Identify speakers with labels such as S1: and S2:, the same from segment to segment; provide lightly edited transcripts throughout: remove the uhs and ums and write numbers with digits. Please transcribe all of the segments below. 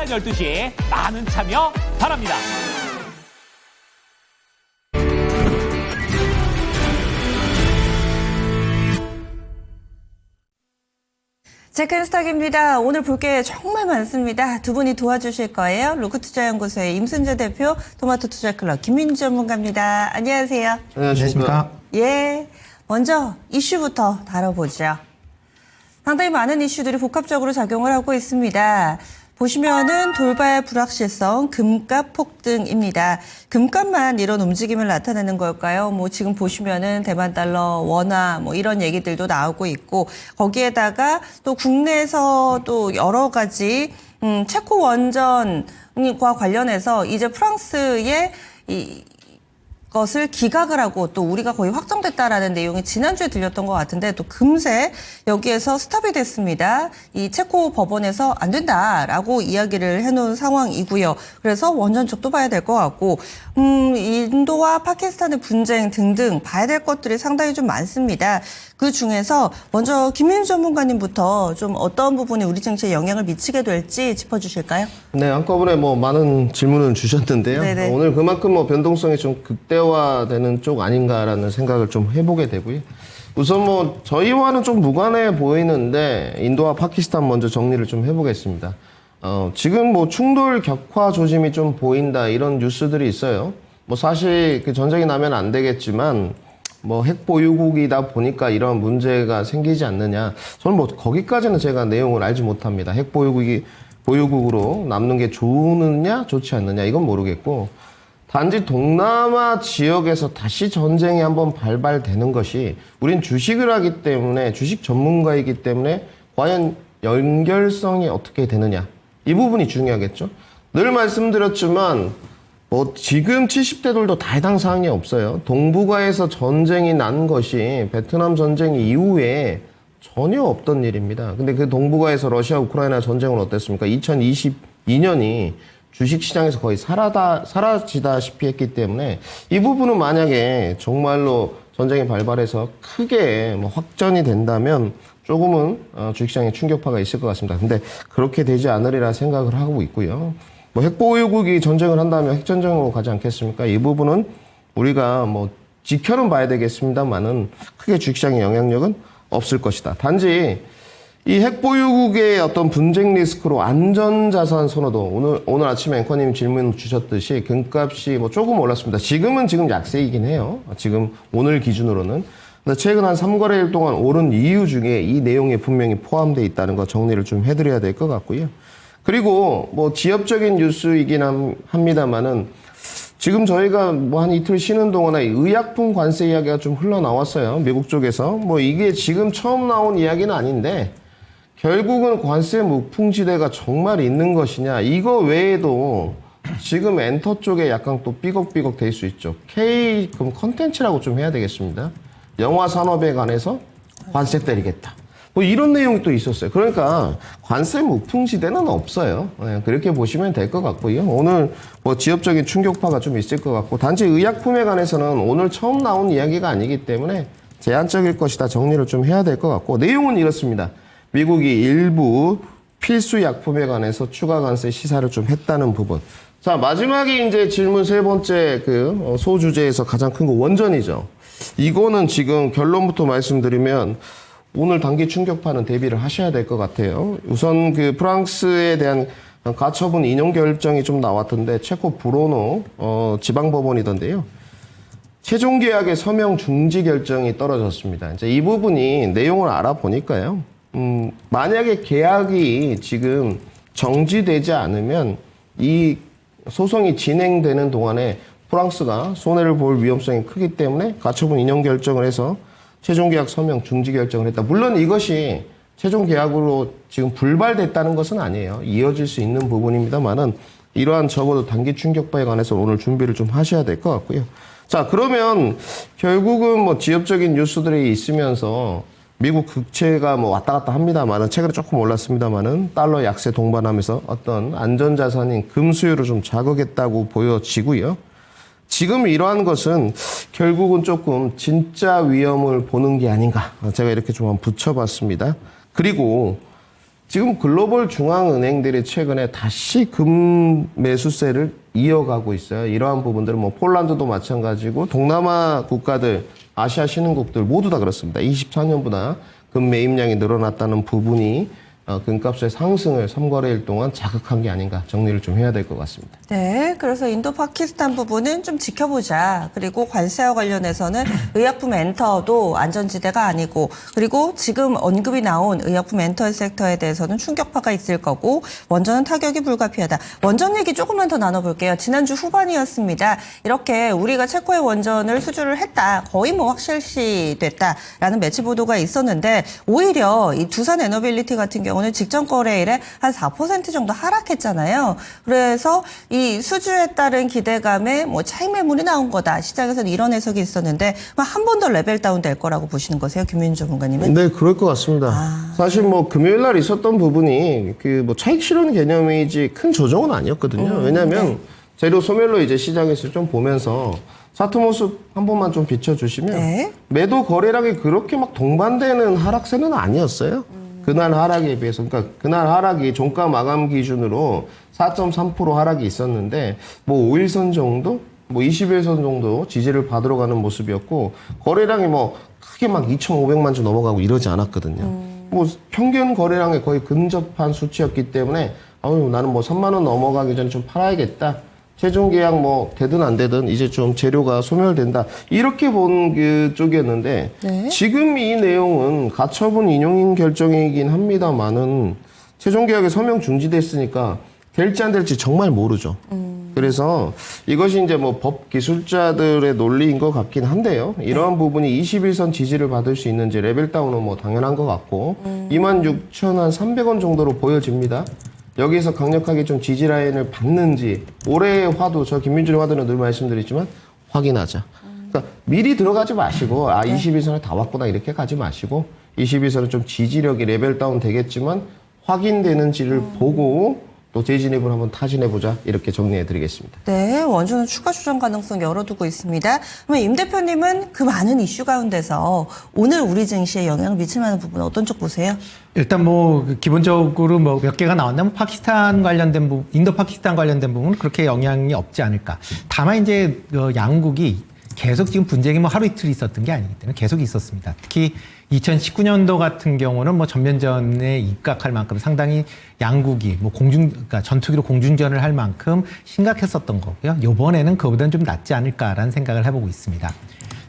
S1: 12시 많은 참여 바랍니다.
S2: 체크인스탁입니다. 오늘 볼 게 정말 많습니다. 두 분이 도와주실 거예요. 로크투자연구소의 임순재 대표, 토마토투자클럽 김민주 전문가입니다. 안녕하세요.
S3: 안녕하십니까.
S2: 예, 먼저 이슈부터 다뤄보죠. 상당히 많은 이슈들이 복합적으로 작용을 하고 있습니다. 보시면은 돌발 불확실성, 금값 폭등입니다. 금값만 이런 움직임을 나타내는 걸까요? 뭐 지금 보시면은 대만 달러, 원화 뭐 이런 얘기들도 나오고 있고 거기에다가 또 국내에서 또 여러 가지 체코 원전과 관련해서 이제 프랑스의 것을 기각을 하고 또 우리가 거의 확정됐다라는 내용이 지난주에 들렸던 것 같은데 또 금세 여기에서 스탑이 됐습니다. 이 체코 법원에서 안 된다라고 이야기를 해놓은 상황이고요. 그래서 원전 쪽도 봐야 될 것 같고 인도와 파키스탄의 분쟁 등등 봐야 될 것들이 상당히 좀 많습니다. 그 중에서 먼저 김민주 전문가님부터 좀 어떤 부분이 우리 정치에 영향을 미치게 될지 짚어주실까요?
S3: 네, 한꺼번에 뭐 많은 질문을 주셨는데요.
S2: 네네.
S3: 오늘 그만큼 뭐 변동성이 좀 극대화되는 쪽 아닌가라는 생각을 좀 해보게 되고요. 우선 뭐 저희와는 좀 무관해 보이는데 인도와 파키스탄 먼저 정리를 좀 해보겠습니다. 지금 뭐 충돌 격화 조짐이 좀 보인다 이런 뉴스들이 있어요. 뭐 사실 그 전쟁이 나면 안 되겠지만 뭐 핵 보유국이다 보니까 이런 문제가 생기지 않느냐. 저는 뭐 거기까지는 제가 내용을 알지 못합니다. 핵 보유국으로 남는 게 좋느냐 좋지 않느냐 이건 모르겠고 단지 동남아 지역에서 다시 전쟁이 한번 발발되는 것이 우린 주식을 하기 때문에 주식 전문가이기 때문에 과연 연결성이 어떻게 되느냐 이 부분이 중요하겠죠. 늘 말씀드렸지만 뭐 지금 70대들도 다 해당 사항이 없어요. 동북아에서 전쟁이 난 것이 베트남 전쟁 이후에 전혀 없던 일입니다. 근데 그 동북아에서 러시아 우크라이나 전쟁은 어땠습니까? 2022년이 주식시장에서 거의 사라지다시피 했기 때문에 이 부분은 만약에 정말로 전쟁이 발발해서 크게 뭐 확전이 된다면 조금은 주식시장에 충격파가 있을 것 같습니다. 근데 그렇게 되지 않으리라 생각을 하고 있고요. 뭐 핵보유국이 전쟁을 한다면 핵전쟁으로 가지 않겠습니까? 이 부분은 우리가 뭐 지켜는 봐야 되겠습니다만은 크게 주식시장의 영향력은 없을 것이다. 단지 이 핵보유국의 어떤 분쟁 리스크로 안전자산 선호도 오늘 아침에 앵커님 질문 주셨듯이 금값이 뭐 조금 올랐습니다. 지금 약세이긴 해요. 지금 오늘 기준으로는. 근데 최근 한 3거래일 동안 오른 이유 중에 이 내용이 분명히 포함되어 있다는 거 정리를 좀 해드려야 될 것 같고요. 그리고 뭐 지역적인 뉴스이긴 합니다만은 지금 저희가 뭐 한 이틀 쉬는 동안에 의약품 관세 이야기가 좀 흘러나왔어요. 미국 쪽에서. 뭐 이게 지금 처음 나온 이야기는 아닌데 결국은 관세 무풍지대가 정말 있는 것이냐. 이거 외에도 지금 엔터 쪽에 약간 또 삐걱삐걱 될 수 있죠. 그럼 컨텐츠라고 좀 해야 되겠습니다. 영화 산업에 관해서 관세 때리겠다. 뭐 이런 내용이 또 있었어요. 그러니까 관세 무풍지대는 없어요. 네, 그렇게 보시면 될 것 같고요. 오늘 뭐 지역적인 충격파가 좀 있을 것 같고 단지 의약품에 관해서는 오늘 처음 나온 이야기가 아니기 때문에 제한적일 것이다 정리를 좀 해야 될 것 같고 내용은 이렇습니다. 미국이 일부 필수 약품에 관해서 추가 관세 시사를 좀 했다는 부분. 자, 마지막에 이제 질문 세 번째 그 소주제에서 가장 큰 거 원전이죠. 이거는 지금 결론부터 말씀드리면 오늘 단기 충격파는 대비를 하셔야 될 것 같아요. 우선 그 프랑스에 대한 가처분 인용 결정이 좀 나왔던데 체코 브로노 지방법원이던데요. 최종 계약의 서명 중지 결정이 떨어졌습니다. 이제 이 부분이 내용을 알아보니까요. 만약에 계약이 지금 정지되지 않으면 이 소송이 진행되는 동안에 프랑스가 손해를 볼 위험성이 크기 때문에 가처분 인용 결정을 해서 최종 계약 서명 중지 결정을 했다. 물론 이것이 최종 계약으로 지금 불발됐다는 것은 아니에요. 이어질 수 있는 부분입니다만은 이러한 적어도 단기 충격파에 관해서 오늘 준비를 좀 하셔야 될 것 같고요. 자, 그러면 결국은 뭐 지역적인 뉴스들이 있으면서 미국 국채가 뭐 왔다 갔다 합니다만은 최근에 조금 올랐습니다만은 달러 약세 동반하면서 어떤 안전자산인 금 수요를 좀 자극했다고 보여지고요. 지금 이러한 것은 결국은 조금 진짜 위험을 보는 게 아닌가. 제가 이렇게 좀 붙여봤습니다. 그리고 지금 글로벌 중앙은행들이 최근에 다시 금 매수세를 이어가고 있어요. 이러한 부분들은 뭐 폴란드도 마찬가지고 동남아 국가들, 아시아 신흥국들 모두 다 그렇습니다. 24년보다 금 매입량이 늘어났다는 부분이 금값의 상승을 3거래일 동안 자극한 게 아닌가 정리를 좀 해야 될 것 같습니다.
S2: 네, 그래서 인도 파키스탄 부분은 좀 지켜보자. 그리고 관세와 관련해서는 의약품 엔터도 안전지대가 아니고, 그리고 지금 언급이 나온 의약품 엔터 섹터에 대해서는 충격파가 있을 거고, 원전은 타격이 불가피하다. 원전 얘기 조금만 더 나눠볼게요. 지난주 후반이었습니다. 이렇게 우리가 체코의 원전을 수주를 했다, 거의 뭐 확실시됐다라는 매체 보도가 있었는데, 오히려 이 두산 에너빌리티 같은 경우는 직전 거래일에 한 4% 정도 하락했잖아요. 그래서 이 수주에 따른 기대감에 뭐 차익 매물이 나온 거다. 시장에서는 이런 해석이 있었는데 한 번 더 레벨 다운 될 거라고 보시는 거세요, 김윤 전문가님은?
S3: 네, 그럴 것 같습니다. 사실 뭐 금요일 날 있었던 부분이 그 뭐 차익 실현 개념이지 큰 조정은 아니었거든요. 왜냐하면 재료 소멸로 이제 시장에서 좀 보면서 차트 모습 한 번만 좀 비춰주시면
S2: 네.
S3: 매도 거래량이 그렇게 막 동반되는 하락세는 아니었어요. 그날 하락에 비해서, 그러니까 그날 하락이 종가 마감 기준으로 4.3% 하락이 있었는데 뭐 5일선 정도, 뭐 20일선 정도 지지를 받으러 가는 모습이었고 거래량이 뭐 크게 막 2,500만 주 넘어가고 이러지 않았거든요. 뭐 평균 거래량에 거의 근접한 수치였기 때문에 나는 뭐 3만 원 넘어가기 전에 좀 팔아야겠다. 최종 계약 뭐 되든 안 되든 이제 좀 재료가 소멸된다. 이렇게 본 그 쪽이었는데
S2: 네.
S3: 지금 이 내용은 가처분 인용인 결정이긴 합니다만은 최종 계약에 서명 중지됐으니까 될지 안 될지 정말 모르죠. 그래서 이것이 이제 뭐 법 기술자들의 논리인 것 같긴 한데요. 이러한 부분이 21선 지지를 받을 수 있는지 레벨 다운은 뭐 당연한 것 같고 26,300원 정도로 보여집니다. 여기서 강력하게 좀 지지 라인을 받는지 올해의 화두, 저 김민준의 화두는 늘 말씀드리지만 확인하자. 그러니까 미리 들어가지 마시고 21선에 다 왔구나 이렇게 가지 마시고 21선은 좀 지지력이 레벨 다운 되겠지만 확인되는지를 보고 또 재진입을 한번 타진해보자 이렇게 정리해드리겠습니다.
S2: 네, 원전은 추가 조정 가능성 열어두고 있습니다. 그러면 임 대표님은 그 많은 이슈 가운데서 오늘 우리 증시에 영향을 미칠 만한 부분 어떤 쪽 보세요?
S4: 일단 뭐 기본적으로 뭐 몇 개가 나왔다면 파키스탄 관련된 부분, 인도 파키스탄 관련된 부분은 그렇게 영향이 없지 않을까. 다만 이제 양국이 계속 지금 분쟁이 뭐 하루 이틀 있었던 게 아니기 때문에 계속 있었습니다. 특히 2019년도 같은 경우는 뭐 전면전에 입각할 만큼 상당히 양국이 뭐 그러니까 전투기로 공중전을 할 만큼 심각했었던 거고요. 이번에는 그보다는 좀 낫지 않을까라는 생각을 해보고 있습니다.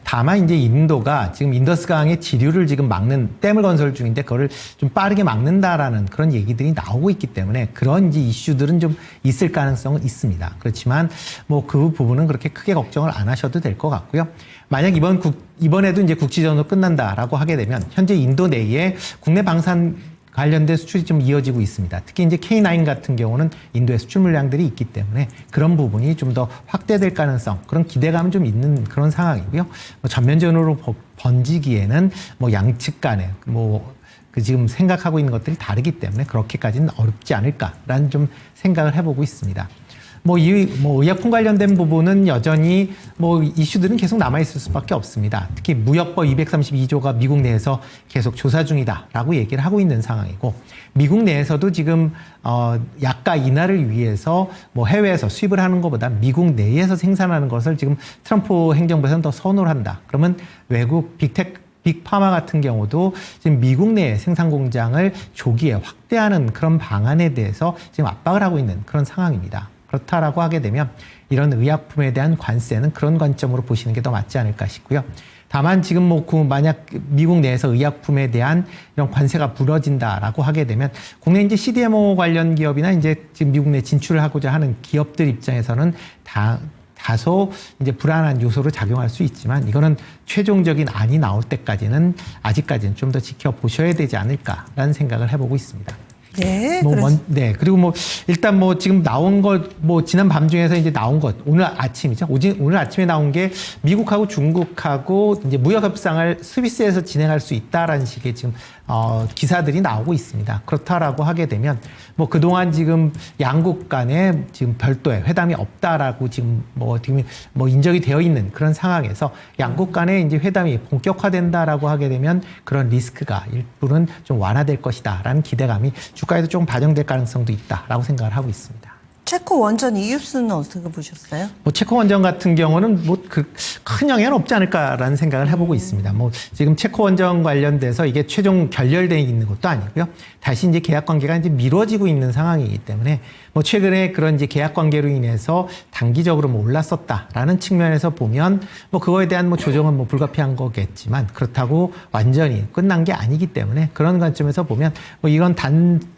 S4: 다만 이제 인도가 지금 인더스강의 지류를 지금 막는 댐을 건설 중인데 그거를 좀 빠르게 막는다라는 그런 얘기들이 나오고 있기 때문에 그런 이제 이슈들은 좀 있을 가능성은 있습니다. 그렇지만 뭐 그 부분은 그렇게 크게 걱정을 안 하셔도 될 것 같고요. 만약 이번에도 이제 국지전으로 끝난다라고 하게 되면 현재 인도 내에 국내 방산 관련된 수출이 좀 이어지고 있습니다. 특히 이제 K9 같은 경우는 인도의 수출 물량들이 있기 때문에 그런 부분이 좀 더 확대될 가능성, 그런 기대감은 좀 있는 그런 상황이고요. 뭐 전면전으로 번지기에는 뭐 양측 간에 그 지금 생각하고 있는 것들이 다르기 때문에 그렇게까지는 어렵지 않을까라는 좀 생각을 해보고 있습니다. 의약품 관련된 부분은 여전히 이슈들은 계속 남아있을 수밖에 없습니다. 특히 무역법 232조가 미국 내에서 계속 조사 중이다라고 얘기를 하고 있는 상황이고, 미국 내에서도 지금, 약가 인하를 위해서 해외에서 수입을 하는 것보다 미국 내에서 생산하는 것을 지금 트럼프 행정부에서는 더 선호를 한다. 그러면 외국 빅파마 같은 경우도 지금 미국 내 생산 공장을 조기에 확대하는 그런 방안에 대해서 지금 압박을 하고 있는 그런 상황입니다. 그렇다라고 하게 되면 이런 의약품에 대한 관세는 그런 관점으로 보시는 게 더 맞지 않을까 싶고요. 다만 지금 만약 미국 내에서 의약품에 대한 이런 관세가 불어진다라고 하게 되면 국내 이제 CDMO 관련 기업이나 이제 지금 미국 내 진출을 하고자 하는 기업들 입장에서는 다소 이제 불안한 요소로 작용할 수 있지만 이거는 최종적인 안이 나올 때까지는 아직까지는 좀 더 지켜보셔야 되지 않을까라는 생각을 해보고 있습니다.
S2: 네.
S4: 네. 그리고 일단 지금 나온 것, 지난 밤 중에서 이제 나온 것, 오늘 아침이죠. 오늘 아침에 나온 게 미국하고 중국하고 이제 무역협상을 스위스에서 진행할 수 있다라는 식의 지금, 기사들이 나오고 있습니다. 그렇다라고 하게 되면 그동안 지금 양국 간에 지금 별도의 회담이 없다라고 지금 인정이 되어 있는 그런 상황에서 양국 간에 이제 회담이 본격화된다라고 하게 되면 그런 리스크가 일부는 좀 완화될 것이다라는 기대감이 주가에도 좀 반영될 가능성도 있다라고 생각을 하고 있습니다.
S2: 체코 원전 이유스는 어떻게 보셨어요?
S4: 뭐 체코 원전 같은 경우는 뭐 그 큰 영향은 없지 않을까라는 생각을 해보고 있습니다. 뭐 지금 체코 원전 관련돼서 이게 최종 결렬되어 있는 것도 아니고요. 다시 이제 계약 관계가 이제 미뤄지고 있는 상황이기 때문에 뭐 최근에 그런 이제 계약 관계로 인해서 단기적으로 뭐 올랐었다라는 측면에서 보면 뭐 그거에 대한 뭐 조정은 뭐 불가피한 거겠지만 그렇다고 완전히 끝난 게 아니기 때문에 그런 관점에서 보면 뭐 이런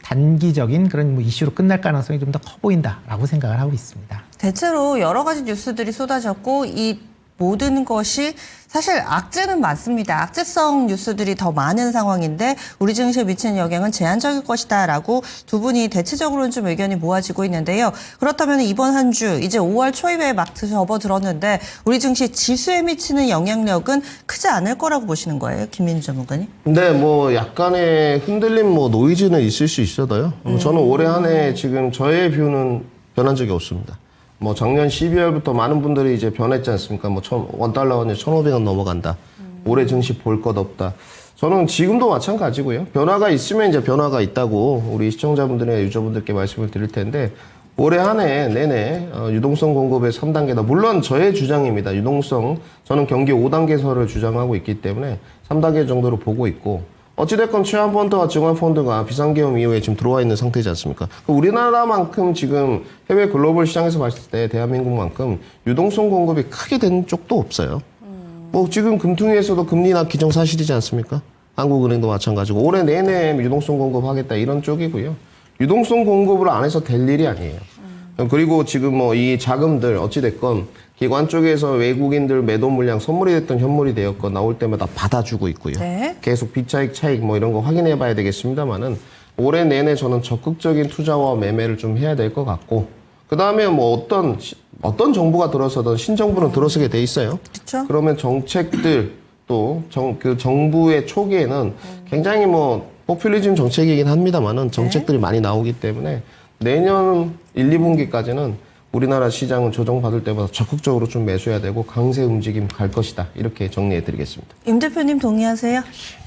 S4: 단기적인 그런 뭐 이슈로 끝날 가능성이 좀 더 커 보인다라고 생각을 하고 있습니다.
S2: 대체로 여러 가지 뉴스들이 쏟아졌고 이 모든 것이 사실 악재는 많습니다. 악재성 뉴스들이 더 많은 상황인데 우리 증시에 미치는 영향은 제한적일 것이다라고 두 분이 대체적으로는 좀 의견이 모아지고 있는데요. 그렇다면 이번 한 주 이제 5월 초입에 막 접어들었는데 우리 증시 지수에 미치는 영향력은 크지 않을 거라고 보시는 거예요, 김민주 전문가님?
S3: 네, 뭐 약간의 흔들림, 뭐 노이즈는 있을 수 있어도요. 저는 올해 한 해 지금 저의 뷰는 변한 적이 없습니다. 뭐 작년 12월부터 많은 분들이 이제 변했지 않습니까? 뭐 $1 원이 1,500원 넘어간다. 올해 증시 볼 것 없다. 저는 지금도 마찬가지고요. 변화가 있으면 이제 변화가 있다고 우리 시청자분들이나 유저분들께 말씀을 드릴 텐데 올해 한 해 내내 유동성 공급의 3단계다. 물론 저의 주장입니다. 유동성 저는 경기 5단계설을 주장하고 있기 때문에 3단계 정도로 보고 있고 어찌됐건 취한펀드와 증환펀드가 비상계엄 이후에 지금 들어와 있는 상태지 않습니까? 우리나라만큼 지금 해외 글로벌 시장에서 봤을 때 대한민국만큼 유동성 공급이 크게 된 쪽도 없어요. 뭐 지금 금퉁이에서도 금리 인하 기정사실이지 않습니까? 한국은행도 마찬가지고 올해 내내 유동성 공급하겠다 이런 쪽이고요. 유동성 공급을 안 해서 될 일이 아니에요. 그리고 지금 뭐 이 자금들 어찌됐건 기관 쪽에서 외국인들 매도 물량 선물이 됐던 현물이 되었건 나올 때마다 받아주고 있고요.
S2: 네.
S3: 계속 비차익 뭐 이런 거 확인해 봐야 되겠습니다만은 올해 내내 저는 적극적인 투자와 매매를 좀 해야 될 것 같고 그 다음에 뭐 어떤 정부가 들어서든 신정부는 들어서게 돼 있어요.
S2: 그렇죠.
S3: 그러면 정책들 또 그 정부의 초기에는 굉장히 뭐 포퓰리즘 정책이긴 합니다만은 정책들이 많이 나오기 때문에 내년 1, 2분기까지는 우리나라 시장은 조정받을 때마다 적극적으로 좀 매수해야 되고 강세 움직임 갈 것이다. 이렇게 정리해 드리겠습니다.
S2: 임 대표님 동의하세요?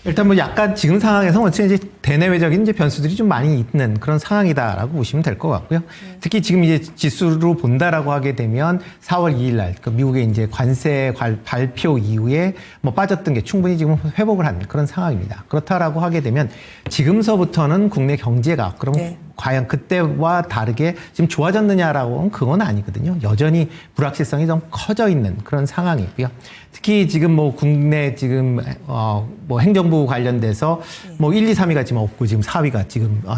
S4: 일단 뭐 약간 지금 상황에서 어쨌든 이제 대내외적인 이제 변수들이 좀 많이 있는 그런 상황이다라고 보시면 될 것 같고요. 특히 지금 이제 지수로 본다라고 하게 되면 4월 2일 날 그 미국의 이제 관세 발표 이후에 뭐 빠졌던 게 충분히 지금 회복을 한 그런 상황입니다. 그렇다라고 하게 되면 지금서부터는 국내 경제가 그럼
S2: 네.
S4: 과연 그때와 다르게 지금 좋아졌느냐라고는 그건 아니거든요. 여전히 불확실성이 좀 커져 있는 그런 상황이고요. 특히 지금 뭐 국내 지금 뭐 행정부 관련돼서 뭐 1, 2, 3위가 지금 없고 지금 4위가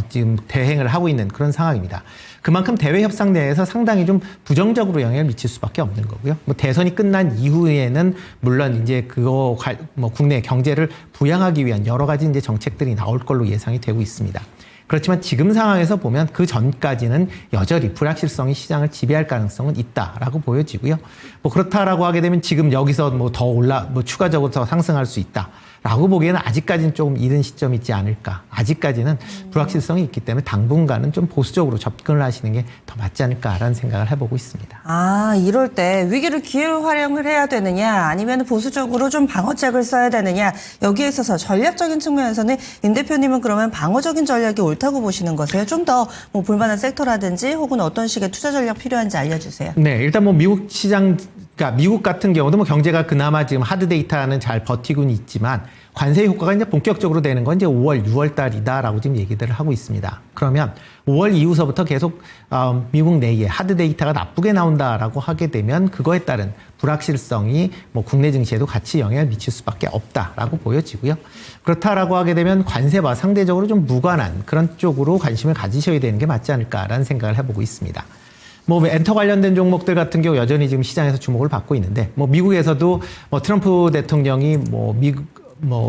S4: 지금 대행을 하고 있는 그런 상황입니다. 그만큼 대외 협상 내에서 상당히 좀 부정적으로 영향을 미칠 수밖에 없는 거고요. 뭐 대선이 끝난 이후에는 물론 이제 뭐 국내 경제를 부양하기 위한 여러 가지 이제 정책들이 나올 걸로 예상이 되고 있습니다. 그렇지만 지금 상황에서 보면 그 전까지는 여전히 불확실성이 시장을 지배할 가능성은 있다라고 보여지고요. 뭐 그렇다라고 하게 되면 지금 여기서 뭐 더 뭐 추가적으로 더 상승할 수 있다라고 보기에는 아직까지는 조금 이른 시점이 있지 않을까. 아직까지는 불확실성이 있기 때문에 당분간은 좀 보수적으로 접근을 하시는 게 더 맞지 않을까라는 생각을 해보고 있습니다.
S2: 아, 이럴 때 위기를 기회로 활용을 해야 되느냐 아니면 보수적으로 좀 방어책을 써야 되느냐 여기에 있어서 전략적인 측면에서는 임 대표님은 그러면 방어적인 전략이 옳다고 보시는 거세요? 좀 더 뭐 볼만한 섹터라든지 혹은 어떤 식의 투자 전략 필요한지 알려주세요.
S4: 네, 일단 뭐 미국 시장, 그러니까 미국 같은 경우도 뭐 경제가 그나마 지금 하드 데이터는 잘 버티고는 있지만 관세 효과가 이제 본격적으로 되는 건 이제 5월, 6월 달이다라고 지금 얘기들을 하고 있습니다. 그러면 5월 이후서부터 계속 미국 내에 하드 데이터가 나쁘게 나온다라고 하게 되면 그거에 따른 불확실성이 뭐 국내 증시에도 같이 영향을 미칠 수밖에 없다라고 보여지고요. 그렇다라고 하게 되면 관세와 상대적으로 좀 무관한 그런 쪽으로 관심을 가지셔야 되는 게 맞지 않을까라는 생각을 해보고 있습니다. 뭐 엔터 관련된 종목들 같은 경우 여전히 지금 시장에서 주목을 받고 있는데 뭐 미국에서도 뭐 트럼프 대통령이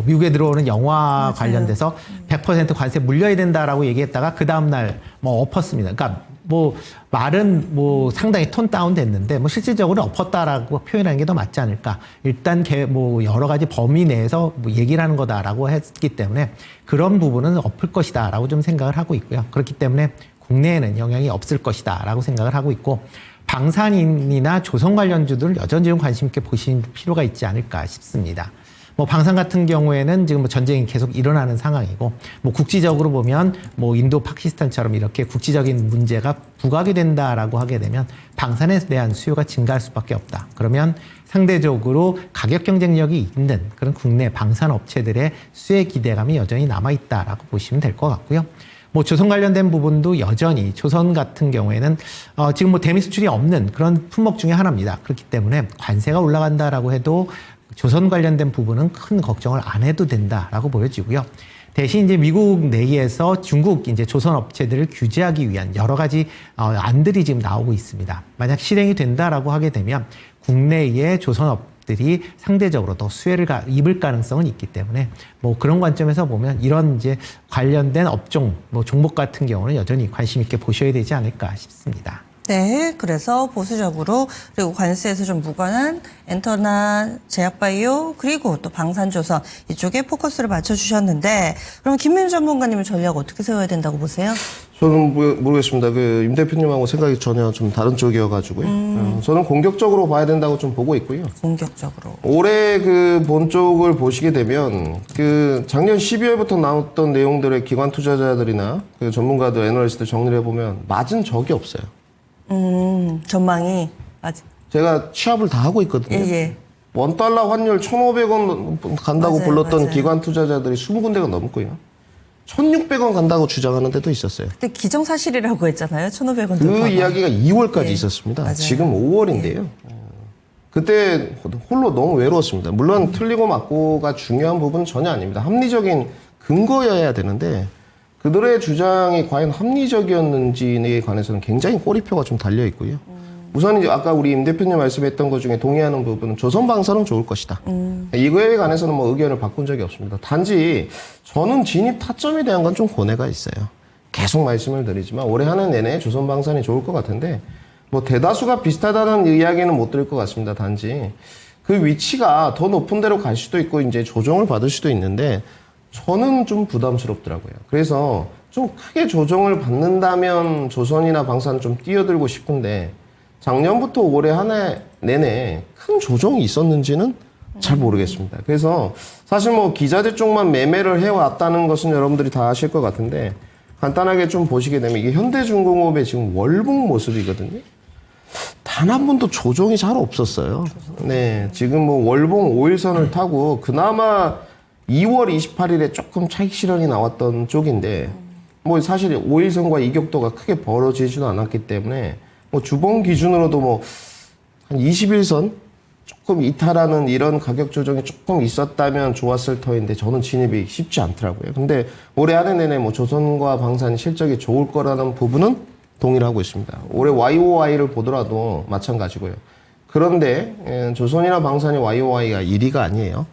S4: 미국에 들어오는 영화 관련돼서 100% 관세 물려야 된다라고 얘기했다가 그 다음날 뭐 엎었습니다. 그러니까 뭐 말은 뭐 상당히 톤 다운 됐는데 뭐 실질적으로 엎었다라고 표현하는 게 더 맞지 않을까. 일단 뭐 여러 가지 범위 내에서 뭐 얘기를 하는 거다라고 했기 때문에 그런 부분은 엎을 것이다라고 좀 생각을 하고 있고요. 그렇기 때문에 국내에는 영향이 없을 것이다라고 생각을 하고 있고 방산인이나 조선 관련주들 여전히 좀 관심 있게 보시는 필요가 있지 않을까 싶습니다. 뭐 방산 같은 경우에는 지금 뭐 전쟁이 계속 일어나는 상황이고, 뭐 국지적으로 보면 뭐 인도, 파키스탄처럼 이렇게 국지적인 문제가 부각이 된다라고 하게 되면 방산에 대한 수요가 증가할 수밖에 없다. 그러면 상대적으로 가격 경쟁력이 있는 그런 국내 방산 업체들의 수혜 기대감이 여전히 남아 있다라고 보시면 될 것 같고요. 뭐 조선 관련된 부분도 여전히 조선 같은 경우에는 지금 뭐 대미 수출이 없는 그런 품목 중에 하나입니다. 그렇기 때문에 관세가 올라간다라고 해도 조선 관련된 부분은 큰 걱정을 안 해도 된다라고 보여지고요. 대신 이제 미국 내에서 중국 이제 조선 업체들을 규제하기 위한 여러 가지 안들이 지금 나오고 있습니다. 만약 실행이 된다라고 하게 되면 국내의 조선업들이 상대적으로 더 수혜를 입을 가능성은 있기 때문에 뭐 그런 관점에서 보면 이런 이제 관련된 업종, 뭐 종목 같은 경우는 여전히 관심 있게 보셔야 되지 않을까 싶습니다.
S2: 네, 그래서 보수적으로 그리고 관세에서 좀 무관한 엔터나 제약바이오 그리고 또 방산조선 이쪽에 포커스를 맞춰주셨는데 그럼 김민주 전문가님의 전략 어떻게 세워야 된다고 보세요?
S3: 저는 모르겠습니다. 그 임 대표님하고 생각이 전혀 좀 다른 쪽이어가지고요. 저는 공격적으로 봐야 된다고 좀 보고 있고요.
S2: 공격적으로.
S3: 올해 그 본 쪽을 보시게 되면 그 작년 12월부터 나왔던 내용들의 기관 투자자들이나 그 전문가들, 애널리스트 정리를 해보면 맞은 적이 없어요.
S2: 전망이 맞아.
S3: 제가 취합을 다 하고 있거든요.
S2: 예.
S3: $1 환율 1,500원 간다고
S2: 맞아요,
S3: 불렀던
S2: 맞아요.
S3: 기관 투자자들이 20군데가 넘고요. 1,600원 간다고 주장하는 데도 있었어요.
S2: 그때 기정사실이라고 했잖아요. 1,500원.
S3: 그 이야기가 2월까지
S2: 예.
S3: 있었습니다.
S2: 맞아요.
S3: 지금 5월인데요. 그때 홀로 너무 외로웠습니다. 물론 틀리고 맞고가 중요한 부분은 전혀 아닙니다. 합리적인 근거여야 되는데 그들의 주장이 과연 합리적이었는지에 관해서는 굉장히 꼬리표가 좀 달려 있고요. 우선 이제 아까 우리 임 대표님 말씀했던 것 중에 동의하는 부분은 조선방사는 좋을 것이다. 이거에 관해서는 뭐 의견을 바꾼 적이 없습니다. 단지 저는 진입 타점에 대한 건 좀 고뇌가 있어요. 계속 말씀을 드리지만 올해 하는 내내 조선방산이 좋을 것 같은데 뭐 대다수가 비슷하다는 이야기는 못 드릴 것 같습니다. 단지 그 위치가 더 높은 데로 갈 수도 있고 이제 조정을 받을 수도 있는데 저는 좀 부담스럽더라고요. 그래서 좀 크게 조정을 받는다면 조선이나 방산 좀 뛰어들고 싶은데 작년부터 올해 한 해 내내 큰 조정이 있었는지는 잘 모르겠습니다. 그래서 사실 뭐 기자재 쪽만 매매를 해왔다는 것은 여러분들이 다 아실 것 같은데 간단하게 좀 보시게 되면 이게 현대중공업의 지금 월봉 모습이거든요. 단 한 번도 조정이 잘 없었어요. 네, 지금 뭐 월봉 5일선을 타고 그나마 2월 28일에 조금 차익 실현이 나왔던 쪽인데 뭐 사실 5일선과 이격도가 크게 벌어지지도 않았기 때문에 뭐 주봉 기준으로도 뭐 한 21선 조금 이탈하는 이런 가격 조정이 조금 있었다면 좋았을 터인데 저는 진입이 쉽지 않더라고요. 근데 올해 한 해 내내 뭐 조선과 방산이 실적이 좋을 거라는 부분은 동의를 하고 있습니다. 올해 YOY를 보더라도 마찬가지고요. 그런데 조선이나 방산이 YOY가 1위가 아니에요.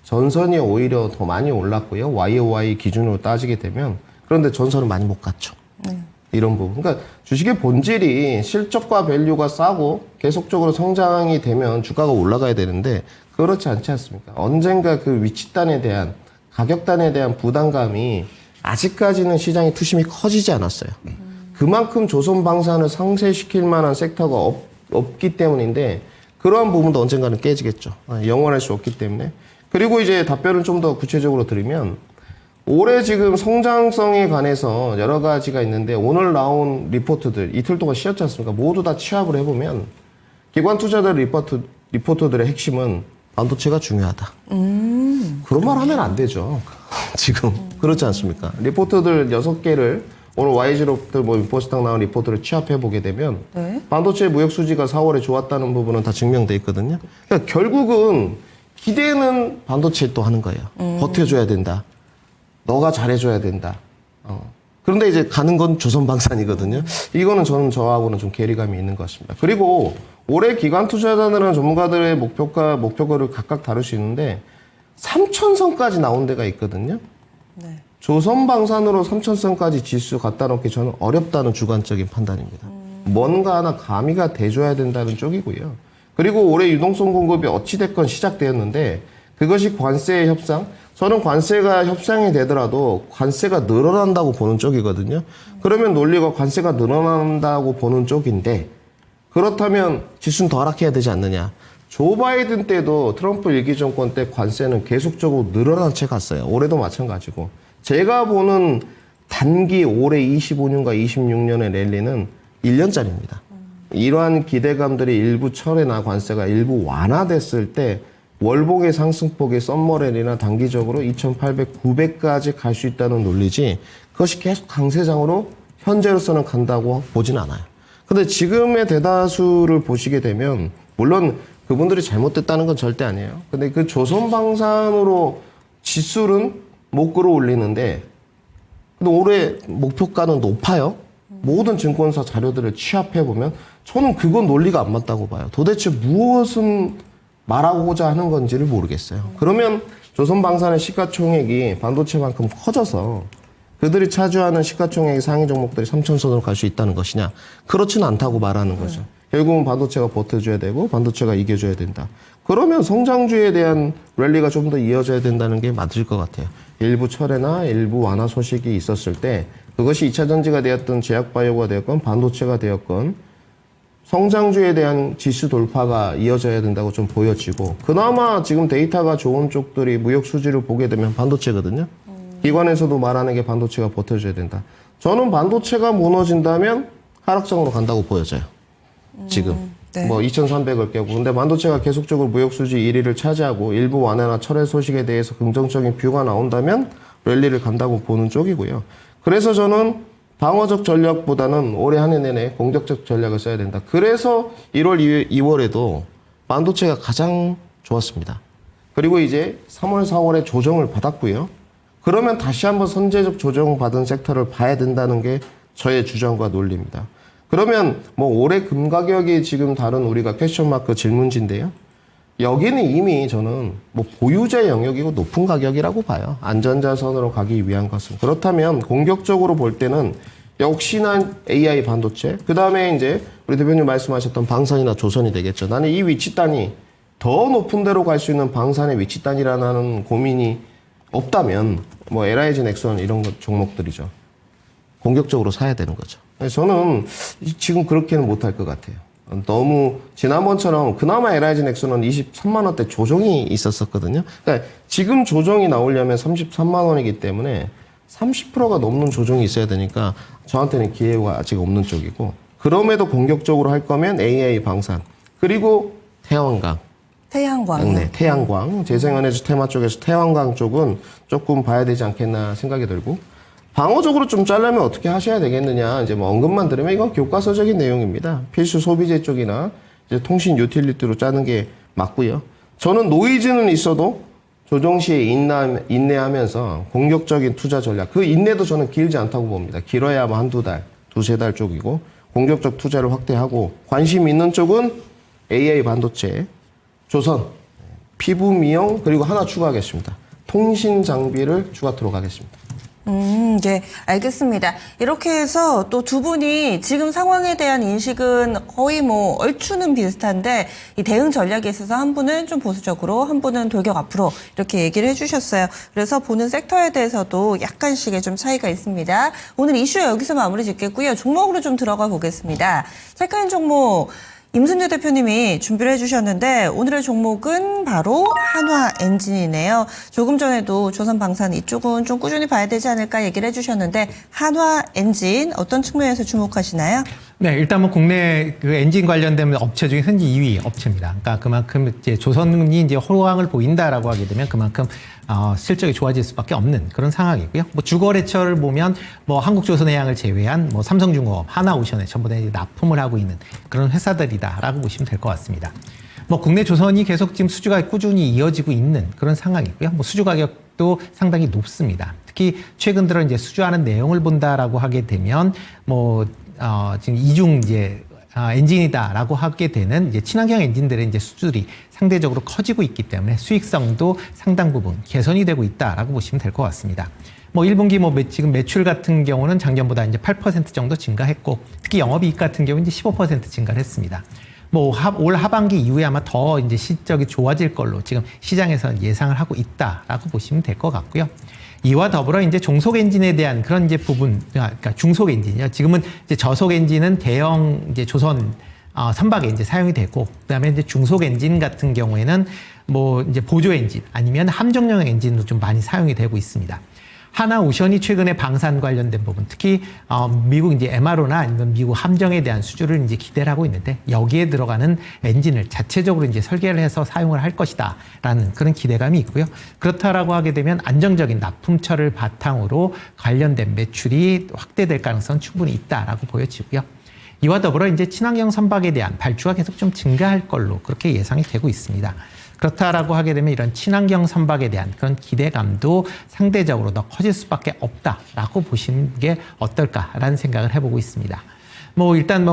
S3: 전선이 오히려 더 많이 올랐고요. YOY 기준으로 따지게 되면 그런데 전선은 많이 못 갔죠. 이런 부분. 그러니까 주식의 본질이 실적과 밸류가 싸고 계속적으로 성장이 되면 주가가 올라가야 되는데 그렇지 않지 않습니까? 언젠가 그 위치단에 대한 가격단에 대한 부담감이 아직까지는 시장의 투심이 커지지 않았어요. 그만큼 조선방산을 상쇄시킬 만한 섹터가 없기 때문인데 그러한 부분도 언젠가는 깨지겠죠. 영원할 수 없기 때문에. 그리고 이제 답변을 좀 더 구체적으로 드리면 올해 지금 성장성에 관해서 여러 가지가 있는데 오늘 나온 리포트들 이틀 동안 쉬었지 않습니까? 모두 다 취합을 해보면 기관 투자자 리포트들의 핵심은 반도체가 중요하다. 그런 말 하면 안 되죠. 지금 그렇지 않습니까? 리포트들 6개를 오늘 YG로부터 뭐 인포스탁 나온 리포트를 취합해보게 되면
S2: 네.
S3: 반도체 무역 수지가 4월에 좋았다는 부분은 다 증명돼 있거든요. 그러니까 결국은 기대는 반도체 또 하는 거예요. 버텨줘야 된다. 너가 잘해줘야 된다. 그런데 이제 가는 건 조선방산이거든요. 이거는 저하고는 좀 괴리감이 있는 것 같습니다. 그리고 올해 기관 투자자들은 전문가들의 목표가를 각각 다룰 수 있는데 3,000선까지 나온 데가 있거든요.
S2: 네.
S3: 조선방산으로 3,000선까지 지수 갖다 놓기 저는 어렵다는 주관적인 판단입니다. 뭔가 하나 가미가 돼줘야 된다는 쪽이고요. 그리고 올해 유동성 공급이 어찌됐건 시작되었는데 그것이 관세의 협상, 저는 관세가 협상이 되더라도 관세가 늘어난다고 보는 쪽이거든요. 그러면 논리가 관세가 늘어난다고 보는 쪽인데 그렇다면 지수는 더 하락해야 되지 않느냐. 조 바이든 때도 트럼프 일기 정권 때 관세는 계속적으로 늘어난 채 갔어요. 올해도 마찬가지고. 제가 보는 단기 올해 25년과 26년의 랠리는 1년짜리입니다. 이러한 기대감들이 일부 철회나 관세가 일부 완화됐을 때 월봉의 상승폭이 썸머렐이나 단기적으로 2,800, 900까지 갈 수 있다는 논리지 그것이 계속 강세장으로 현재로서는 간다고 보진 않아요. 근데 지금의 대다수를 보시게 되면 물론 그분들이 잘못됐다는 건 절대 아니에요. 근데 그 조선방산으로 지수는 못 끌어올리는데 근데 올해 목표가는 높아요. 모든 증권사 자료들을 취합해보면 저는 그건 논리가 안 맞다고 봐요. 도대체 무엇은 말하고자 하는 건지를 모르겠어요. 그러면 조선방산의 시가총액이 반도체만큼 커져서 그들이 차지하는 시가총액 상위 종목들이 3천선으로 갈 수 있다는 것이냐? 그렇지는 않다고 말하는 거죠. 결국은 반도체가 버텨줘야 되고 반도체가 이겨줘야 된다. 그러면 성장주에 대한 랠리가 좀 더 이어져야 된다는 게 맞을 것 같아요. 일부 철회나 일부 완화 소식이 있었을 때 그것이 2차 전지가 되었건 제약바이오가 되었건 반도체가 되었건 성장주에 대한 지수 돌파가 이어져야 된다고 좀 보여지고 그나마 지금 데이터가 좋은 쪽들이 무역 수지를 보게 되면 반도체거든요. 기관에서도 말하는 게 반도체가 버텨줘야 된다. 저는 반도체가 무너진다면 하락장으로 간다고 보여져요. 지금.
S2: 네.
S3: 뭐 2,300을 깨고. 근데 반도체가 계속적으로 무역 수지 1위를 차지하고 일부 완화나 철회 소식에 대해서 긍정적인 뷰가 나온다면 랠리를 간다고 보는 쪽이고요. 그래서 저는 방어적 전략보다는 올해 한 해 내내 공격적 전략을 써야 된다. 그래서 1월, 2월에도 반도체가 가장 좋았습니다. 그리고 이제 3월, 4월에 조정을 받았고요. 그러면 다시 한번 선제적 조정받은 섹터를 봐야 된다는 게 저의 주장과 논리입니다. 그러면 뭐 올해 금 가격이 지금 다른 우리가 퀘스천마크 질문지인데요. 여기는 이미 저는 뭐 보유자 영역이고 높은 가격이라고 봐요. 안전자선으로 가기 위한 것은. 그렇다면 공격적으로 볼 때는 역시나 AI 반도체, 그 다음에 이제 우리 대표님 말씀하셨던 방산이나 조선이 되겠죠. 나는 이 위치 단위, 더 높은 데로 갈 수 있는 방산의 위치 단위라는 고민이 없다면 뭐 LIG, 넥선 이런 종목들이죠. 공격적으로 사야 되는 거죠. 저는 지금 그렇게는 못할 것 같아요. 너무 지난번처럼 그나마 LIG 넥슨은 23만 원대 조정이 있었었거든요. 그러니까 지금 조정이 나오려면 33만 원이기 때문에 30%가 넘는 조정이 있어야 되니까 저한테는 기회가 아직 없는 쪽이고 그럼에도 공격적으로 할 거면 AI 방산 그리고 태양광.
S2: 태양광.
S3: 네, 태양광. 재생에너지 테마 쪽에서 태양광 쪽은 조금 봐야 되지 않겠나 생각이 들고 방어적으로 좀 짜려면 어떻게 하셔야 되겠느냐. 이제 뭐 언급만 들으면 이건 교과서적인 내용입니다. 필수 소비재 쪽이나 이제 통신 유틸리티로 짜는 게 맞고요. 저는 노이즈는 있어도 조정 시에 인내하면서 공격적인 투자 전략. 그 인내도 저는 길지 않다고 봅니다. 길어야 뭐 한두 달, 두세 달 쪽이고 공격적 투자를 확대하고 관심 있는 쪽은 AI 반도체, 조선, 피부 미용 그리고 하나 추가하겠습니다. 통신 장비를 추가토록 하겠습니다.
S2: 네, 알겠습니다. 이렇게 해서 또 두 분이 지금 상황에 대한 인식은 거의 뭐 얼추는 비슷한데 이 대응 전략에 있어서 한 분은 좀 보수적으로 한 분은 돌격 앞으로 이렇게 얘기를 해주셨어요. 그래서 보는 섹터에 대해서도 약간씩의 좀 차이가 있습니다. 오늘 이슈 여기서 마무리 짓겠고요. 종목으로 좀 들어가 보겠습니다. 색깔인 종목 임순재 대표님이 준비를 해주셨는데 오늘의 종목은 바로 한화엔진이네요. 조금 전에도 조선방산 이쪽은 좀 꾸준히 봐야 되지 않을까 얘기를 해주셨는데 한화엔진 어떤 측면에서 주목하시나요?
S4: 네, 일단 뭐 국내 그 엔진 관련된 업체 중에 현재 2위 업체입니다. 그러니까 그만큼 이제 조선이 이제 호황을 보인다라고 하게 되면 그만큼 실적이 좋아질 수밖에 없는 그런 상황이고요. 뭐 주거래처를 보면 뭐 한국조선해양을 제외한 뭐 삼성중공업, 하나오션에 전부 다 납품을 하고 있는 그런 회사들이다라고 보시면 될 것 같습니다. 뭐 국내 조선이 계속 지금 수주가 꾸준히 이어지고 있는 그런 상황이고요. 뭐 수주 가격도 상당히 높습니다. 특히 최근 들어 이제 수주하는 내용을 본다라고 하게 되면 뭐 지금 이중 이제 엔진이다라고 하게 되는 이제 친환경 엔진들의 이제 수주들이 상대적으로 커지고 있기 때문에 수익성도 상당 부분 개선이 되고 있다라고 보시면 될 것 같습니다. 뭐 1분기 뭐 지금 매출 같은 경우는 작년보다 이제 8% 정도 증가했고 특히 영업이익 같은 경우는 이제 15% 증가를 했습니다. 뭐 올 하반기 이후에 아마 더 이제 실적이 좋아질 걸로 지금 시장에서 예상을 하고 있다라고 보시면 될 것 같고요. 이와 더불어 이제 종속 엔진에 대한 그런 이제 부분, 그러니까 중속 엔진이요. 지금은 이제 저속 엔진은 대형 이제 조선 선박에 이제 사용이 되고, 그다음에 이제 중속 엔진 같은 경우에는 뭐 이제 보조 엔진 아니면 함정용 엔진도 좀 많이 사용이 되고 있습니다. 하나오션이 최근에 방산 관련된 부분, 특히 미국 이제 MRO나 아니면 미국 함정에 대한 수주를 이제 기대를 하고 있는데, 여기에 들어가는 엔진을 자체적으로 이제 설계를 해서 사용을 할 것이다라는 그런 기대감이 있고요. 그렇다라고 하게 되면 안정적인 납품처를 바탕으로 관련된 매출이 확대될 가능성은 충분히 있다라고 보여지고요. 이와 더불어 이제 친환경 선박에 대한 발주가 계속 좀 증가할 걸로 그렇게 예상이 되고 있습니다. 그렇다라고 하게 되면 이런 친환경 선박에 대한 그런 기대감도 상대적으로 더 커질 수밖에 없다라고 보시는 게 어떨까라는 생각을 해보고 있습니다. 뭐 일단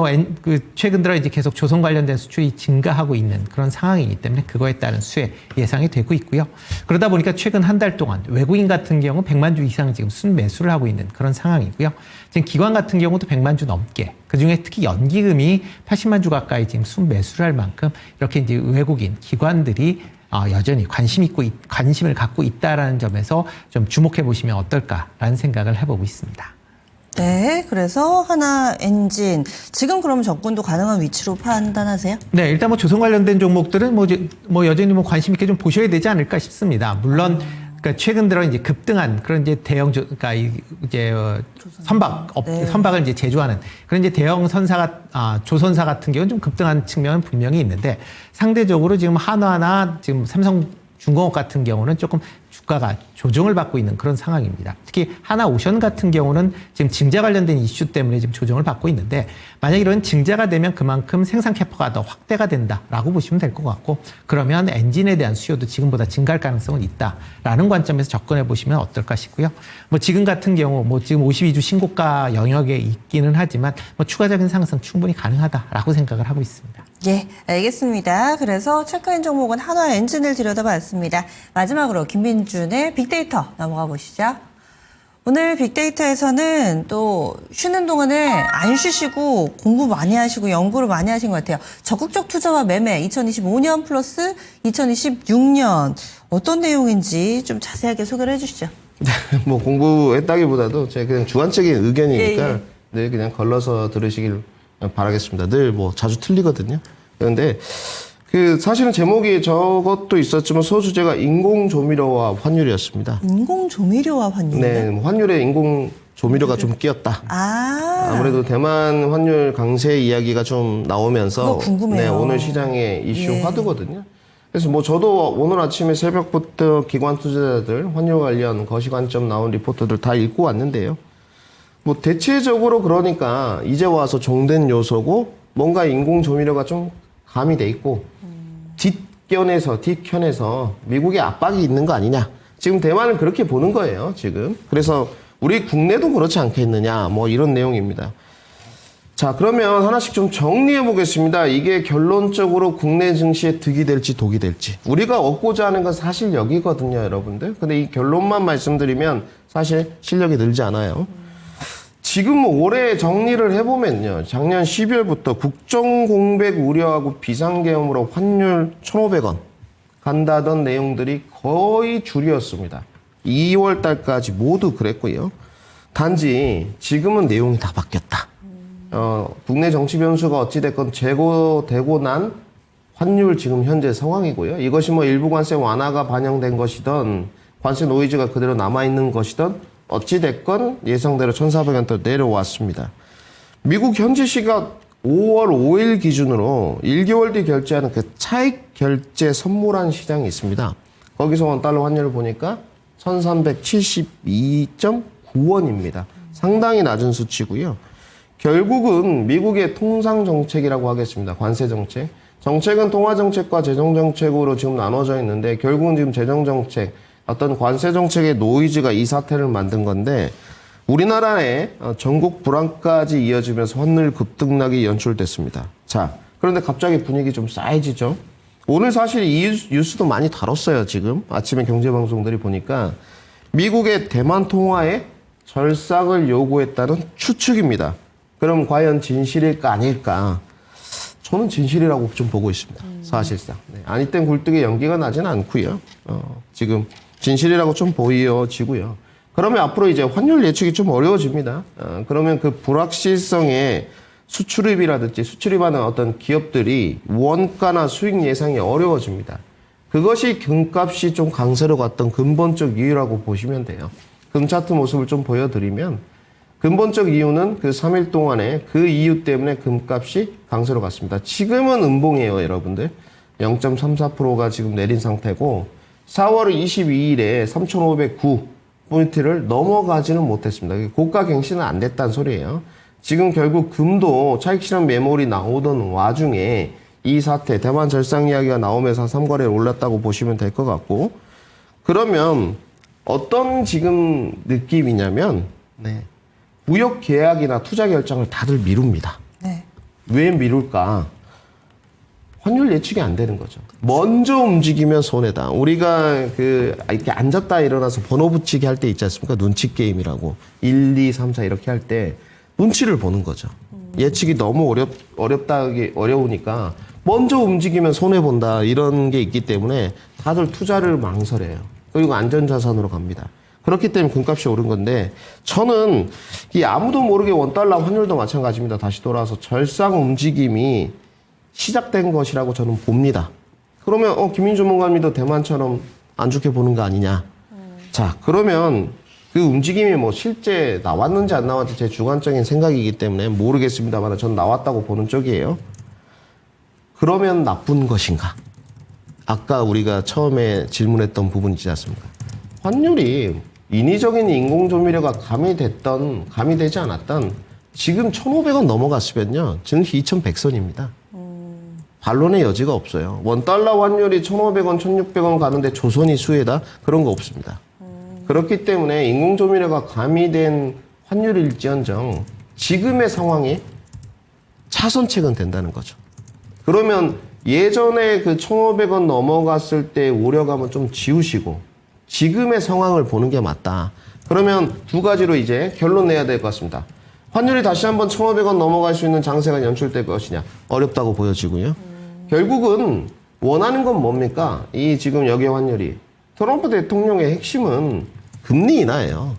S4: 최근 들어 이제 계속 조선 관련된 수출이 증가하고 있는 그런 상황이기 때문에 그거에 따른 수혜 예상이 되고 있고요. 그러다 보니까 최근 한 달 동안 외국인 같은 경우 100만 주 이상 지금 순매수를 하고 있는 그런 상황이고요. 지금 기관 같은 경우도 100만 주 넘게, 그중에 특히 연기금이 80만 주 가까이 지금 순매수를 할 만큼 이렇게 이제 외국인 기관들이 여전히 관심을 갖고 있다라는 점에서 좀 주목해 보시면 어떨까라는 생각을 해보고 있습니다.
S2: 네, 그래서 하나 엔진 지금 그럼 접근도 가능한 위치로 판단하세요?
S4: 네, 일단 뭐 조선 관련된 종목들은 뭐 여전히 뭐 관심 있게 좀 보셔야 되지 않을까 싶습니다. 물론 그러니까 최근 들어 이제 급등한 그런 이제 그러니까 이제 선박을 이제 제조하는 그런 이제 대형 조선사 같은 경우는 좀 급등한 측면은 분명히 있는데, 상대적으로 지금 한화나 지금 삼성중공업 같은 경우는 조금 주가가 조정을 받고 있는 그런 상황입니다. 특히 하나오션 같은 경우는 지금 증자 관련된 이슈 때문에 지금 조정을 받고 있는데, 만약 이런 증자가 되면 그만큼 생산 캐파가 더 확대가 된다라고 보시면 될 것 같고, 그러면 엔진에 대한 수요도 지금보다 증가할 가능성은 있다라는 관점에서 접근해 보시면 어떨까 싶고요. 뭐 지금 같은 경우 뭐 지금 52주 신고가 영역에 있기는 하지만 뭐 추가적인 상승 충분히 가능하다라고 생각을 하고 있습니다.
S2: 예, 알겠습니다. 그래서 체크인 종목은 한화 엔진을 들여다봤습니다. 마지막으로 김민준의 빅데이터 넘어가 보시죠. 오늘 빅데이터에서는 또 쉬는 동안에 안 쉬시고 공부 많이 하시고 연구를 많이 하신 것 같아요. 적극적 투자와 매매 2025년 플러스 2026년 어떤 내용인지 좀 자세하게 소개를 해주시죠.
S3: 뭐 공부했다기보다도 제가 그냥 주관적인 의견이니까
S2: 예, 예.
S3: 늘 그냥 걸러서 들으시길 바라겠습니다. 늘 뭐 자주 틀리거든요. 그런데 사실은 제목이 저것도 있었지만 소주제가 인공조미료와 환율이었습니다.
S2: 인공조미료와 환율.
S3: 네, 뭐 환율에 인공조미료가 좀 끼었다. 아무래도 대만 환율 강세 이야기가 좀 나오면서
S2: 그거 궁금해요.
S3: 네, 오늘 시장의 이슈
S2: 예.
S3: 화두거든요. 그래서 뭐 저도 오늘 아침에 새벽부터 기관 투자자들 환율 관련 거시관점 나온 리포트들 다 읽고 왔는데요. 뭐 대체적으로 그러니까 이제 와서 종된 요소고 뭔가 인공조미료가 좀 가미돼 있고 뒷편에서 미국의 압박이 있는 거 아니냐. 지금 대만은 그렇게 보는 거예요, 지금. 그래서 우리 국내도 그렇지 않겠느냐, 뭐 이런 내용입니다. 자, 그러면 하나씩 좀 정리해 보겠습니다. 이게 결론적으로 국내 증시에 득이 될지 독이 될지. 우리가 얻고자 하는 건 사실 여기거든요, 여러분들. 근데 이 결론만 말씀드리면 사실 실력이 늘지 않아요. 지금 올해 정리를 해보면요. 작년 12월부터 국정공백 우려하고 비상계엄으로 환율 1,500원 간다던 내용들이 거의 줄이었습니다. 2월 달까지 모두 그랬고요. 단지 지금은 내용이 다 바뀌었다. 국내 정치 변수가 어찌됐건 제고되고 난 환율 지금 현재 상황이고요. 이것이 뭐 일부 관세 완화가 반영된 것이든 관세 노이즈가 그대로 남아있는 것이든 어찌됐건 예상대로 1,400원대 내려왔습니다. 미국 현지 시각 5월 5일 기준으로 1개월 뒤 결제하는 그 차익 결제 선물한 시장이 있습니다. 거기서 원달러 환율을 보니까 1,372.9원입니다. 상당히 낮은 수치고요. 결국은 미국의 통상 정책이라고 하겠습니다. 관세 정책. 정책은 통화 정책과 재정 정책으로 지금 나눠져 있는데 결국은 지금 재정 정책, 어떤 관세 정책의 노이즈가 이 사태를 만든 건데 우리나라의 전국 불황까지 이어지면서 환율 급등락이 연출됐습니다. 자, 그런데 갑자기 분위기 좀 싸해지죠. 오늘 사실 이 뉴스도 많이 다뤘어요. 지금 아침에 경제방송들이 보니까 미국의 대만 통화에 절상을 요구했다는 추측입니다. 그럼 과연 진실일까 아닐까? 저는 진실이라고 좀 보고 있습니다. 사실상. 네. 아니 땐 굴뚝에 연기가 나진 않고요. 지금 진실이라고 좀 보여지고요. 그러면 앞으로 이제 환율 예측이 좀 어려워집니다. 그러면 그 불확실성에 수출입이라든지 수출입하는 어떤 기업들이 원가나 수익 예상이 어려워집니다. 그것이 금값이 좀 강세로 갔던 근본적 이유라고 보시면 돼요. 금 차트 모습을 좀 보여드리면 근본적 이유는 그 3일 동안에 그 이유 때문에 금값이 강세로 갔습니다. 지금은 음봉이에요, 여러분들. 0.34%가 지금 내린 상태고 4월 22일에 3,509포인트를 넘어가지는 못했습니다. 고가 갱신은 안 됐다는 소리예요. 지금 결국 금도 차익 실현 매물이 나오던 와중에 이 사태, 대만 절상 이야기가 나오면서 3거래에 올랐다고 보시면 될 것 같고, 그러면 어떤 지금 느낌이냐면, 네, 무역 계약이나 투자 결정을 다들 미룹니다.
S2: 네.
S3: 왜 미룰까? 환율 예측이 안 되는 거죠. 먼저 움직이면 손해다. 우리가 이렇게 앉았다 일어나서 번호 붙이기 할 때 있지 않습니까? 눈치 게임이라고. 1, 2, 3, 4 이렇게 할 때 눈치를 보는 거죠. 예측이 너무 어려우니까 먼저 움직이면 손해본다. 이런 게 있기 때문에 다들 투자를 망설여요. 그리고 안전자산으로 갑니다. 그렇기 때문에 금값이 오른 건데, 저는 이 아무도 모르게 원달러 환율도 마찬가지입니다. 다시 돌아와서 절상 움직임이 시작된 것이라고 저는 봅니다. 그러면 김민주 전문가님도 대만처럼 안 좋게 보는 거 아니냐. 자, 그러면 그 움직임이 뭐 실제 나왔는지 안 나왔는지 제 주관적인 생각이기 때문에 모르겠습니다만 전 나왔다고 보는 쪽이에요. 그러면 나쁜 것인가? 아까 우리가 처음에 질문했던 부분이지 않습니까? 환율이 인위적인 인공조미료가 가미되지 않았던 지금 1,500원 넘어갔으면요. 증시 2,100선입니다. 반론의 여지가 없어요. 원달러 환율이 1,500원, 1,600원 가는데 조선이 수혜다? 그런 거 없습니다. 그렇기 때문에 인공조미료가 가미된 환율일지언정 지금의 상황이 차선책은 된다는 거죠. 그러면 예전에 그 1,500원 넘어갔을 때 우려감은 좀 지우시고 지금의 상황을 보는 게 맞다. 그러면 두 가지로 이제 결론 내야 될 것 같습니다. 환율이 다시 한번 1,500원 넘어갈 수 있는 장세가 연출될 것이냐? 어렵다고 보여지고요. 결국은 원하는 건 뭡니까? 이 지금 역의 환율이. 트럼프 대통령의 핵심은 금리 인하예요.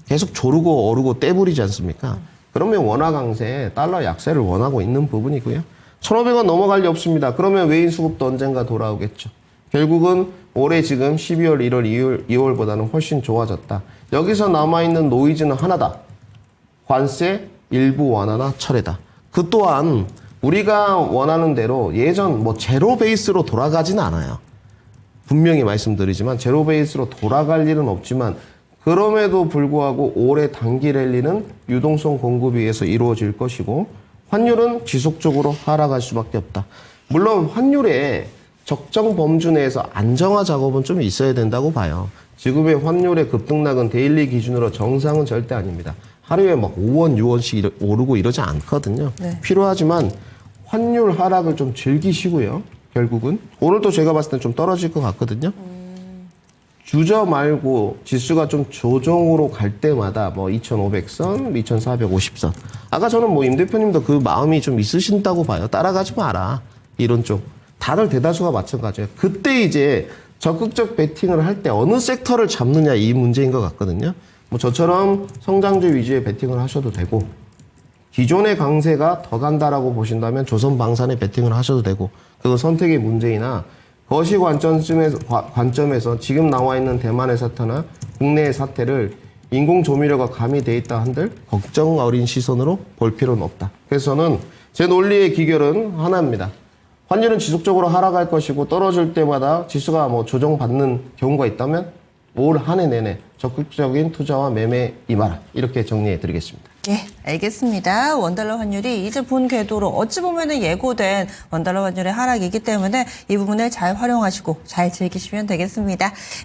S3: 계속 조르고 오르고 떼부리지 않습니까? 그러면 원화 강세, 달러 약세를 원하고 있는 부분이고요. 1,500원 넘어갈 리 없습니다. 그러면 외인 수급도 언젠가 돌아오겠죠. 결국은 올해 지금 12월, 1월, 2월보다는 훨씬 좋아졌다. 여기서 남아있는 노이즈는 하나다. 관세 일부 완화나 철회다. 그 또한 우리가 원하는 대로 예전 제로 베이스로 돌아가지는 않아요. 분명히 말씀드리지만 제로 베이스로 돌아갈 일은 없지만 그럼에도 불구하고 올해 단기 랠리는 유동성 공급에 의해서 이루어질 것이고 환율은 지속적으로 하락할 수밖에 없다. 물론 환율의 적정 범주 내에서 안정화 작업은 좀 있어야 된다고 봐요. 지금의 환율의 급등락은 데일리 기준으로 정상은 절대 아닙니다. 하루에 5원, 6원씩 오르고 이러지 않거든요.
S2: 네.
S3: 필요하지만 환율 하락을 좀 즐기시고요. 결국은 오늘도 제가 봤을 때 좀 떨어질 것 같거든요. 주저 말고 지수가 좀 조정으로 갈 때마다 2,500선, 2,450선. 아까 저는 임 대표님도 그 마음이 좀 있으신다고 봐요. 따라가지 마라. 이런 쪽. 다들 대다수가 마찬가지예요. 그때 이제 적극적 베팅을 할 때 어느 섹터를 잡느냐 이 문제인 것 같거든요. 저처럼 성장주 위주의 베팅을 하셔도 되고 기존의 강세가 더 간다라고 보신다면 조선 방산에 베팅을 하셔도 되고 그건 선택의 문제이나 거시 관점에서 지금 나와 있는 대만의 사태나 국내의 사태를 인공조미료가 가미돼 있다 한들 걱정 어린 시선으로 볼 필요는 없다. 그래서 저는 제 논리의 기결은 하나입니다. 환율은 지속적으로 하락할 것이고 떨어질 때마다 지수가 조정받는 경우가 있다면 올 한 해 내내 적극적인 투자와 매매 임하라. 이렇게 정리해 드리겠습니다.
S2: 예, 알겠습니다. 원달러 환율이 이제 본 궤도로 어찌 보면은 예고된 원달러 환율의 하락이기 때문에 이 부분을 잘 활용하시고 잘 즐기시면 되겠습니다.